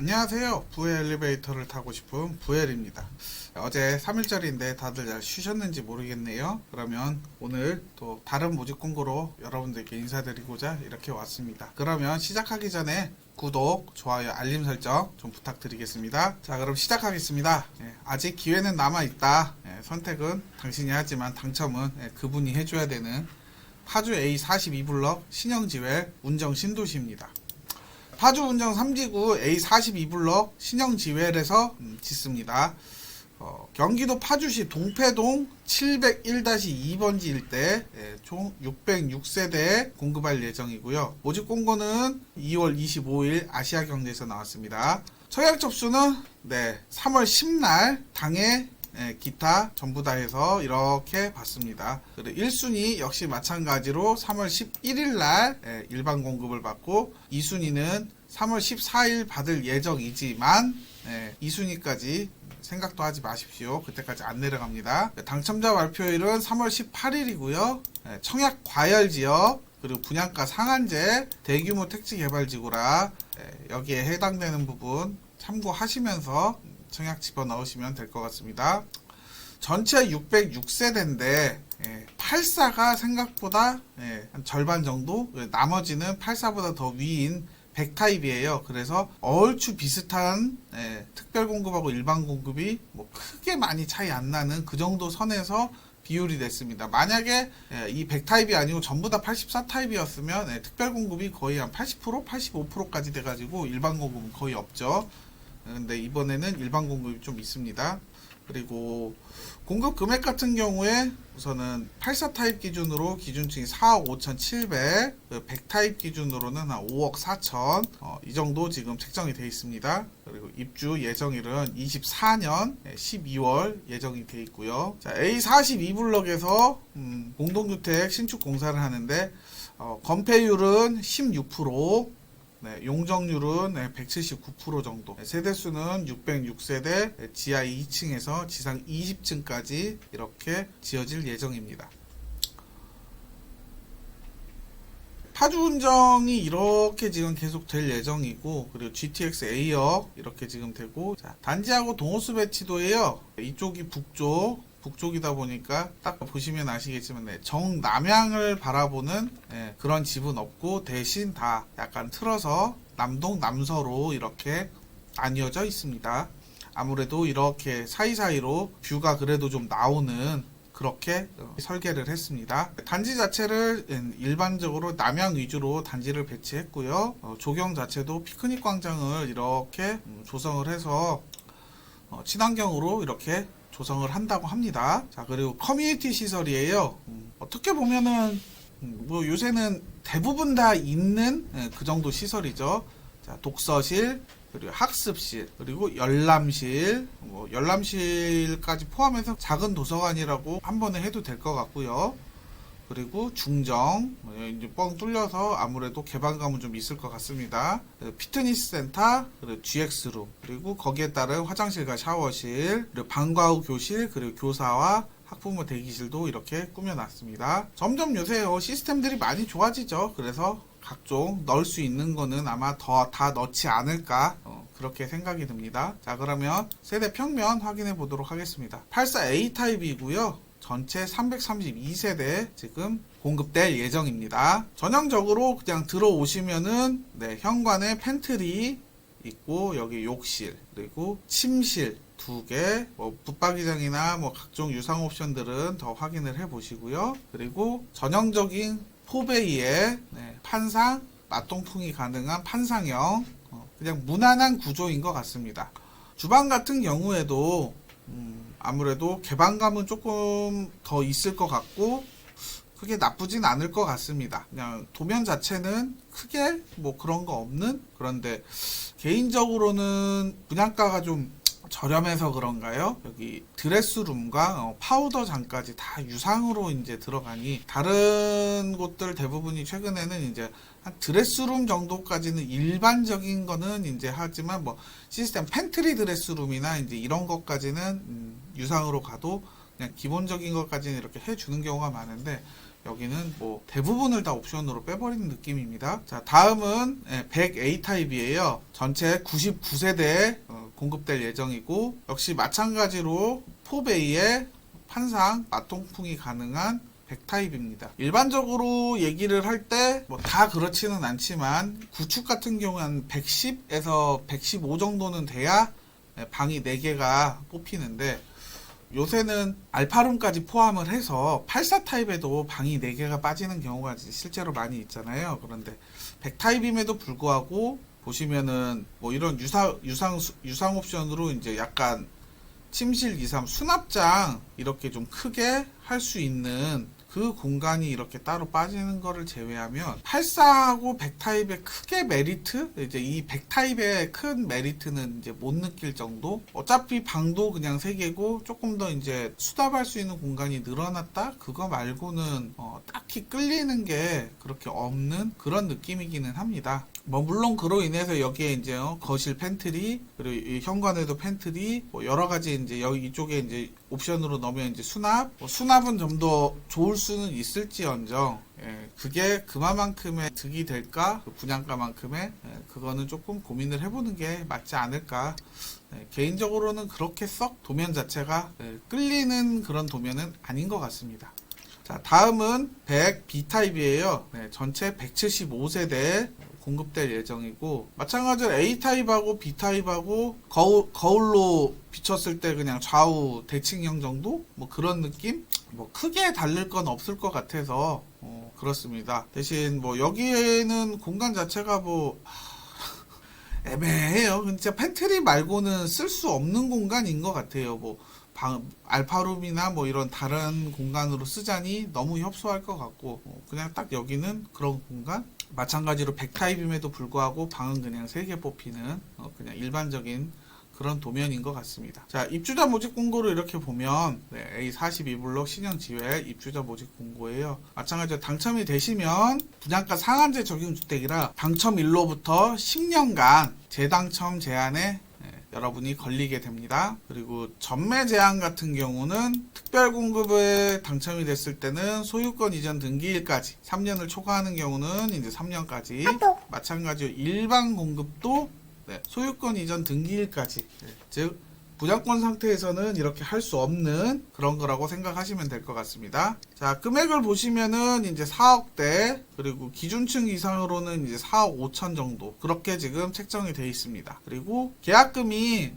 안녕하세요. 부엘 엘리베이터를 타고 싶은 부엘입니다. 어제 3일절인데 다들 잘 쉬셨는지 모르겠네요. 그러면 오늘 또 다른 모집 공고로 여러분들께 인사드리고자 이렇게 왔습니다. 그러면 시작하기 전에 구독, 좋아요, 알림 설정 좀 부탁드리겠습니다. 자, 그럼 시작하겠습니다. 아직 기회는 남아있다. 선택은 당신이 하지만 당첨은 그분이 해줘야 되는 파주 A42블럭 신형지웰 운정 신도시입니다. 파주 운정 3지구 A42블럭 신형지웰에서 짓습니다. 경기도 파주시 동패동 701-2번지 일대 총 606세대에 공급할 예정이고요. 모집 공고는 2월 25일 아시아경제에서 나왔습니다. 청약 접수는 3월 10날 당해 기타 전부 다 해서 이렇게 받습니다. 그리고 1순위 역시 마찬가지로 3월 11일 날 일반 공급을 받고 2순위는 3월 14일 받을 예정이지만 2순위까지 생각도 하지 마십시오. 그때까지 안 내려갑니다. 당첨자 발표일은 3월 18일이고요. 청약 과열지역 그리고 분양가 상한제 대규모 택지개발지구라 여기에 해당되는 부분 참고하시면서 청약 집어넣으시면 될 것 같습니다. 전체 606세대인데 84가 생각보다 한 절반 정도, 나머지는 84보다 더 위인 100타입이에요. 그래서 얼추 비슷한 특별 공급하고 일반 공급이 뭐 크게 많이 차이 안 나는 그 정도 선에서 비율이 됐습니다. 만약에 이 100타입이 아니고 전부 다 84타입이었으면 특별 공급이 거의 한 80%, 85%까지 돼가지고 일반 공급은 거의 없죠. 근데 이번에는 일반 공급이 좀 있습니다. 그리고 공급 금액 같은 경우에 우선은 84 타입 기준으로 기준층이 4억 5,700, 100 타입 기준으로는 한 5억 4천, 이 정도 지금 책정이 되어 있습니다. 그리고 입주 예정일은 24년 12월 예정이 되어 있고요. 자, A42블럭에서 공동주택 신축 공사를 하는데 건폐율은 16%, 용적률은 179% 정도, 세대수는 606세대, 지하 2층에서 지상 20층까지 이렇게 지어질 예정입니다. 파주 운정이 이렇게 지금 계속 될 예정이고, 그리고 GTX A역 이렇게 지금 되고, 자, 단지하고 동호수 배치도예요. 이쪽이 북쪽이다 보니까 딱 보시면 아시겠지만 정남향을 바라보는 그런 집은 없고 대신 다 약간 틀어서 남동 남서로 이렇게 나뉘어져 있습니다. 아무래도 이렇게 사이사이로 뷰가 그래도 좀 나오는 그렇게 설계를 했습니다. 단지 자체를 일반적으로 남향 위주로 단지를 배치했고요. 조경 자체도 피크닉 광장을 이렇게 조성을 해서 친환경으로 이렇게 조성을 한다고 합니다. 자, 그리고 커뮤니티 시설이에요. 어떻게 보면은 뭐 요새는 대부분 다 있는 그 정도 시설이죠. 자, 독서실, 그리고 학습실, 그리고 열람실, 열람실까지 포함해서 작은 도서관이라고 한 번에 해도 될 것 같고요. 그리고 중정, 이제 뻥 뚫려서 아무래도 개방감은 좀 있을 것 같습니다. 피트니스 센터, 그리고 GX룸, 그리고 거기에 따른 화장실과 샤워실, 그리고 방과 후 교실, 그리고 교사와 학부모 대기실도 이렇게 꾸며놨습니다. 점점 요새 시스템들이 많이 좋아지죠. 그래서 각종 넣을 수 있는 거는 아마 더 다 넣지 않을까, 그렇게 생각이 듭니다. 자, 그러면 세대 평면 확인해 보도록 하겠습니다. 84A 타입이고요. 전체 332세대 지금 공급될 예정입니다. 전형적으로 그냥 들어오시면은 현관에 팬트리 있고, 여기 욕실, 그리고 침실 2개, 붙박이장이나 각종 유상 옵션들은 더 확인을 해 보시고요. 그리고 전형적인 포베이에 판상, 맞동풍이 가능한 판상형, 그냥 무난한 구조인 것 같습니다. 주방 같은 경우에도 아무래도 개방감은 조금 더 있을 것 같고 크게 나쁘진 않을 것 같습니다. 그냥 도면 자체는 크게 그런 거 없는, 그런데 개인적으로는 분양가가 좀 저렴해서 그런가요? 여기 드레스룸과 파우더장까지 다 유상으로 이제 들어가니, 다른 곳들 대부분이 최근에는 이제 한 드레스룸 정도까지는 일반적인 거는 이제 하지만 시스템 팬트리 드레스룸이나 이제 이런 것까지는 유상으로 가도 그냥 기본적인 것까지는 이렇게 해주는 경우가 많은데, 여기는 뭐 대부분을 다 옵션으로 빼버리는 느낌입니다. 자, 다음은 100A 타입이에요. 전체 99세대 공급될 예정이고, 역시 마찬가지로 4베이에 판상 맞통풍이 가능한 100타입입니다. 일반적으로 얘기를 할 때 뭐 다 그렇지는 않지만 구축 같은 경우는 110에서 115 정도는 돼야 방이 4개가 뽑히는데, 요새는 알파룸까지 포함을 해서 84타입에도 방이 4개가 빠지는 경우가 실제로 많이 있잖아요. 그런데 100타입임에도 불구하고 보시면은 뭐 이런 유상 옵션으로 이제 약간 침실 2, 3 수납장 이렇게 좀 크게 할 수 있는 그 공간이 이렇게 따로 빠지는 거를 제외하면 84하고 100타입의 크게 메리트? 이제 이 100타입의 큰 메리트는 이제 못 느낄 정도? 어차피 방도 그냥 3개고 조금 더 이제 수납할 수 있는 공간이 늘어났다? 그거 말고는 딱히 끌리는 게 그렇게 없는 그런 느낌이기는 합니다. 뭐 물론 그로 인해서 여기에 이제 거실 팬트리, 그리고 이 현관에도 팬트리, 뭐 여러 가지 이제 여기 이쪽에 이제 옵션으로 넣으면 이제 수납은 좀 더 좋을 수는 있을지언정, 그게 그만큼의 득이 될까, 그 분양가만큼의, 그거는 조금 고민을 해보는 게 맞지 않을까. 개인적으로는 그렇게 썩 도면 자체가 끌리는 그런 도면은 아닌 것 같습니다. 자, 다음은 100B 타입이에요. 전체 175세대 공급될 예정이고, 마찬가지로 A타입하고 B타입하고 거울로 비쳤을 때 그냥 좌우 대칭형 정도? 뭐 그런 느낌? 뭐 크게 다를 건 없을 것 같아서 그렇습니다. 대신 뭐 여기에는 공간 자체가 뭐 애매해요. 진짜 팬트리 말고는 쓸 수 없는 공간인 것 같아요. 뭐 알파룸이나 뭐 이런 다른 공간으로 쓰자니 너무 협소할 것 같고, 그냥 딱 여기는 그런 공간? 마찬가지로 100타입임에도 불구하고 방은 그냥 3개 뽑히는 그냥 일반적인 그런 도면인 것 같습니다. 자, 입주자 모집 공고를 이렇게 보면 A42블록 신형지회 입주자 모집 공고예요. 마찬가지로 당첨이 되시면 분양가 상한제 적용주택이라 당첨일로부터 10년간 재당첨 제한에 여러분이 걸리게 됩니다. 그리고 전매 제한 같은 경우는 특별 공급에 당첨이 됐을 때는 소유권 이전 등기일까지 3년을 초과하는 경우는 이제 3년까지, 마찬가지로 일반 공급도 소유권 이전 등기일까지, 즉 분양권 상태에서는 이렇게 할 수 없는 그런 거라고 생각하시면 될 것 같습니다. 자, 금액을 보시면은 이제 4억대, 그리고 기준층 이상으로는 이제 4억 5천 정도, 그렇게 지금 책정이 되어 있습니다. 그리고 계약금이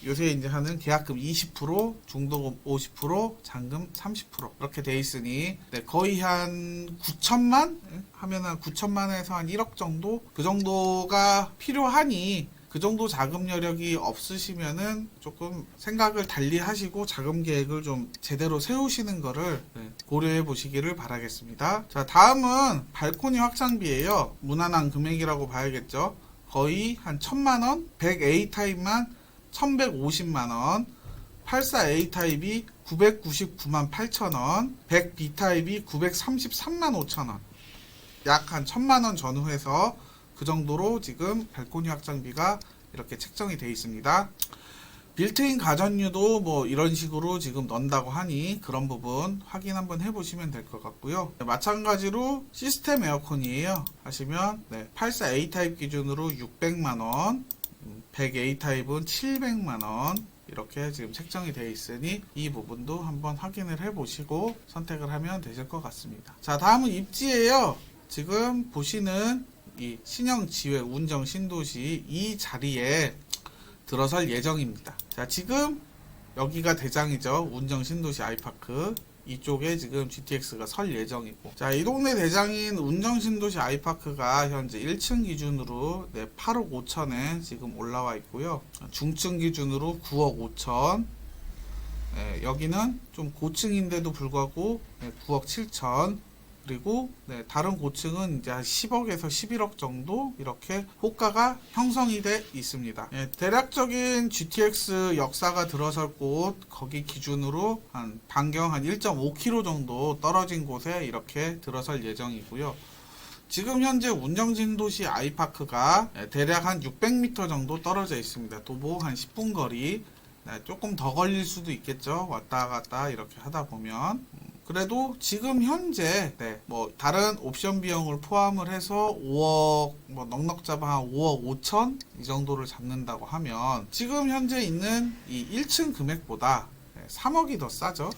요새 이제 하는 계약금 20%, 중도금 50%, 잔금 30% 이렇게 돼 있으니 거의 한 9천만 하면 한 9천만에서 한 1억 정도, 그 정도가 필요하니, 그 정도 자금 여력이 없으시면은 조금 생각을 달리 하시고 자금 계획을 좀 제대로 세우시는 거를 고려해 보시기를 바라겠습니다. 자, 다음은 발코니 확장비예요. 무난한 금액이라고 봐야겠죠. 거의 한 1,000만원, 100A 타입만 1,150만원, 84A 타입이 999만 8천원, 100B 타입이 933만 5천원, 약 한 1,000만원 전후해서 그 정도로 지금 발코니 확장비가 이렇게 책정이 되어 있습니다. 빌트인 가전류도 뭐 이런 식으로 지금 넣는다고 하니 그런 부분 확인 한번 해보시면 될 것 같고요. 마찬가지로 시스템 에어컨이에요. 하시면 84A 타입 기준으로 600만원, 100A 타입은 700만원 이렇게 지금 책정이 되어 있으니 이 부분도 한번 확인을 해보시고 선택을 하면 되실 것 같습니다. 자, 다음은 입지예요. 지금 보시는 이 신형지회 운정 신도시 이 자리에 들어설 예정입니다. 자, 지금 여기가 대장이죠. 운정 신도시 아이파크. 이쪽에 지금 GTX가 설 예정이고, 자, 이 동네 대장인 운정 신도시 아이파크가 현재 1층 기준으로 8억 5천에 지금 올라와 있고요. 중층 기준으로 9억 5천. 여기는 좀 고층인데도 불구하고 9억 7천. 그리고 다른 고층은 이제 한 10억에서 11억 정도 이렇게 호가가 형성이 돼 있습니다. 대략적인 GTX 역사가 들어설 곳, 거기 기준으로 한 반경 한 1.5km 정도 떨어진 곳에 이렇게 들어설 예정이고요. 지금 현재 운정신도시 아이파크가 대략 한 600m 정도 떨어져 있습니다. 도보 한 10분 거리. 조금 더 걸릴 수도 있겠죠. 왔다 갔다 이렇게 하다 보면. 그래도 지금 현재 뭐 다른 옵션 비용을 포함을 해서 5억 뭐 넉넉 잡아 한 5억 5천 이 정도를 잡는다고 하면 지금 현재 있는 이 1층 금액보다 3억이 더 싸죠.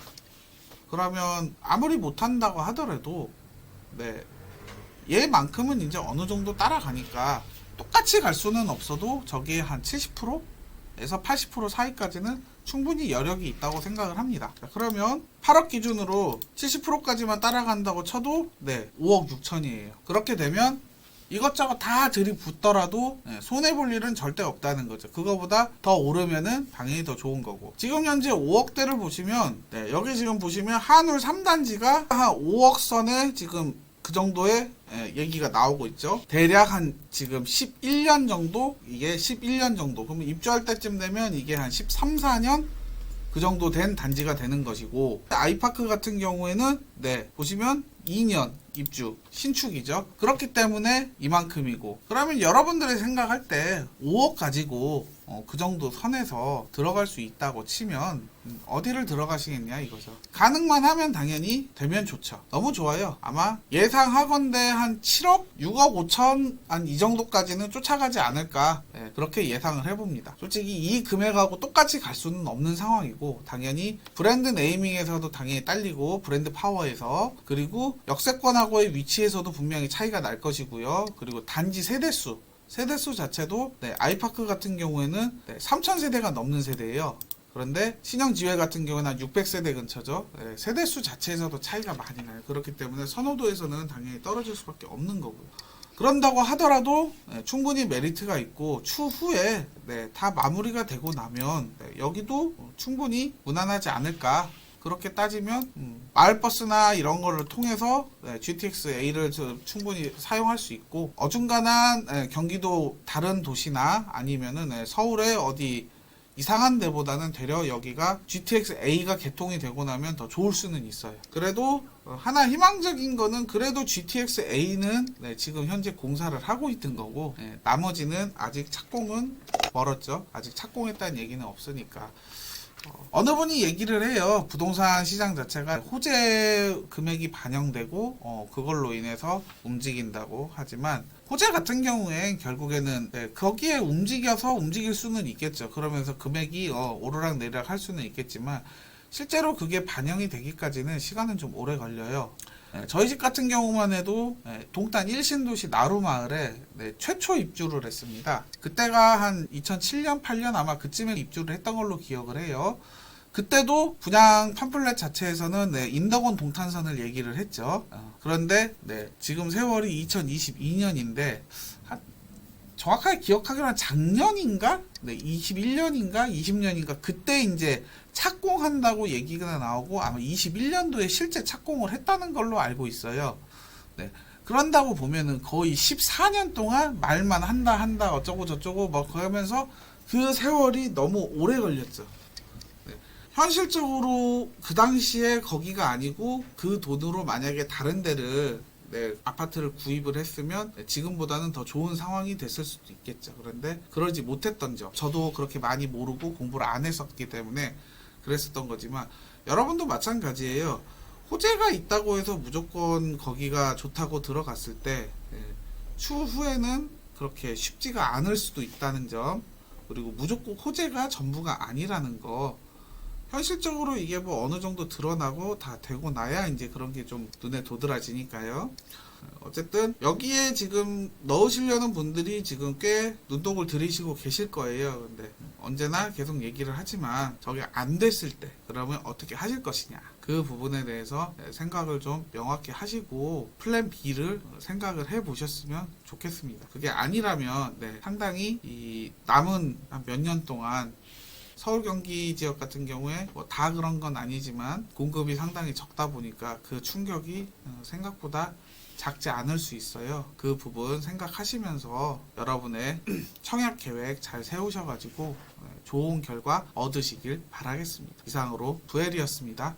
그러면 아무리 못한다고 하더라도 얘만큼은 이제 어느 정도 따라가니까 똑같이 갈 수는 없어도 저기에 한 70%에서 80% 사이까지는 충분히 여력이 있다고 생각을 합니다. 자, 그러면 8억 기준으로 70%까지만 따라간다고 쳐도 5억 6천이에요. 그렇게 되면 이것저것 다 들이붓더라도 손해볼 일은 절대 없다는 거죠. 그거보다 더 오르면은 당연히 더 좋은 거고. 지금 현재 5억대를 보시면 여기 지금 보시면 한울 3단지가 한 5억 선에 지금 그 정도의 얘기가 나오고 있죠. 대략 한 지금 11년 정도, 이게 11년 정도. 그러면 입주할 때쯤 되면 이게 한 13, 14년 그 정도 된 단지가 되는 것이고, 아이파크 같은 경우에는 보시면 2년 입주 신축이죠. 그렇기 때문에 이만큼이고, 그러면 여러분들이 생각할 때 5억 가지고 그 정도 선에서 들어갈 수 있다고 치면 어디를 들어가시겠냐 이거죠. 가능만 하면 당연히 되면 좋죠. 너무 좋아요. 아마 예상하건대 한 7억, 6억 5천 한 이 정도까지는 쫓아가지 않을까, 그렇게 예상을 해봅니다. 솔직히 이 금액하고 똑같이 갈 수는 없는 상황이고, 당연히 브랜드 네이밍에서도 당연히 딸리고, 브랜드 파워에서, 그리고 역세권하고의 위치에서도 분명히 차이가 날 것이고요. 그리고 단지 세대수 자체도 아이파크 같은 경우에는 3,000세대가 넘는 세대예요. 그런데 신영지회 같은 경우는 한 600세대 근처죠. 세대수 자체에서도 차이가 많이 나요. 그렇기 때문에 선호도에서는 당연히 떨어질 수밖에 없는 거고요. 그런다고 하더라도 충분히 메리트가 있고, 추후에 다 마무리가 되고 나면 여기도 충분히 무난하지 않을까. 그렇게 따지면 마을버스나 이런 거를 통해서 GTX A를 충분히 사용할 수 있고, 어중간한 경기도 다른 도시나 아니면은 서울의 어디 이상한 데보다는 되려 여기가 GTX A가 개통이 되고 나면 더 좋을 수는 있어요. 그래도 하나 희망적인 거는, 그래도 GTX A는 지금 현재 공사를 하고 있던 거고, 나머지는 아직 착공은 멀었죠. 아직 착공했다는 얘기는 없으니까. 어느 분이 얘기를 해요. 부동산 시장 자체가 호재 금액이 반영되고 그걸로 인해서 움직인다고 하지만, 호재 같은 경우엔 결국에는 거기에 움직일 수는 있겠죠. 그러면서 금액이 오르락 내리락 할 수는 있겠지만, 실제로 그게 반영이 되기까지는 시간은 좀 오래 걸려요. 저희 집 같은 경우만 해도 동탄 1신도시 나루마을에 최초 입주를 했습니다. 그때가 한 2007년, 8년 아마 그쯤에 입주를 했던 걸로 기억을 해요. 그때도 분양 팜플렛 자체에서는 인덕원 동탄선을 얘기를 했죠. 그런데 지금 세월이 2022년인데 정확하게 기억하기로는 작년인가? 21년인가? 20년인가? 그때 이제 착공한다고 얘기가 나오고, 아마 21년도에 실제 착공을 했다는 걸로 알고 있어요. 그런다고 보면은 거의 14년 동안 말만 한다, 어쩌고 저쩌고 뭐 그러면서 그 세월이 너무 오래 걸렸죠. 현실적으로 그 당시에 거기가 아니고 그 돈으로 만약에 다른 데를 아파트를 구입을 했으면 지금보다는 더 좋은 상황이 됐을 수도 있겠죠. 그런데 그러지 못했던 점, 저도 그렇게 많이 모르고 공부를 안 했었기 때문에 그랬었던 거지만, 여러분도 마찬가지예요. 호재가 있다고 해서 무조건 거기가 좋다고 들어갔을 때 추후에는 그렇게 쉽지가 않을 수도 있다는 점, 그리고 무조건 호재가 전부가 아니라는 거, 현실적으로 이게 뭐 어느 정도 드러나고 다 되고 나야 이제 그런 게 좀 눈에 도드라지니까요. 어쨌든 여기에 지금 넣으시려는 분들이 지금 꽤 눈독을 들이시고 계실 거예요. 근데 언제나 계속 얘기를 하지만 저게 안 됐을 때 그러면 어떻게 하실 것이냐, 그 부분에 대해서 생각을 좀 명확히 하시고 플랜 B를 생각을 해 보셨으면 좋겠습니다. 그게 아니라면 상당히 이 남은 몇 년 동안 서울 경기 지역 같은 경우에 뭐 다 그런 건 아니지만 공급이 상당히 적다 보니까 그 충격이 생각보다 작지 않을 수 있어요. 그 부분 생각하시면서 여러분의 청약 계획 잘 세우셔가지고 좋은 결과 얻으시길 바라겠습니다. 이상으로 부엘이었습니다.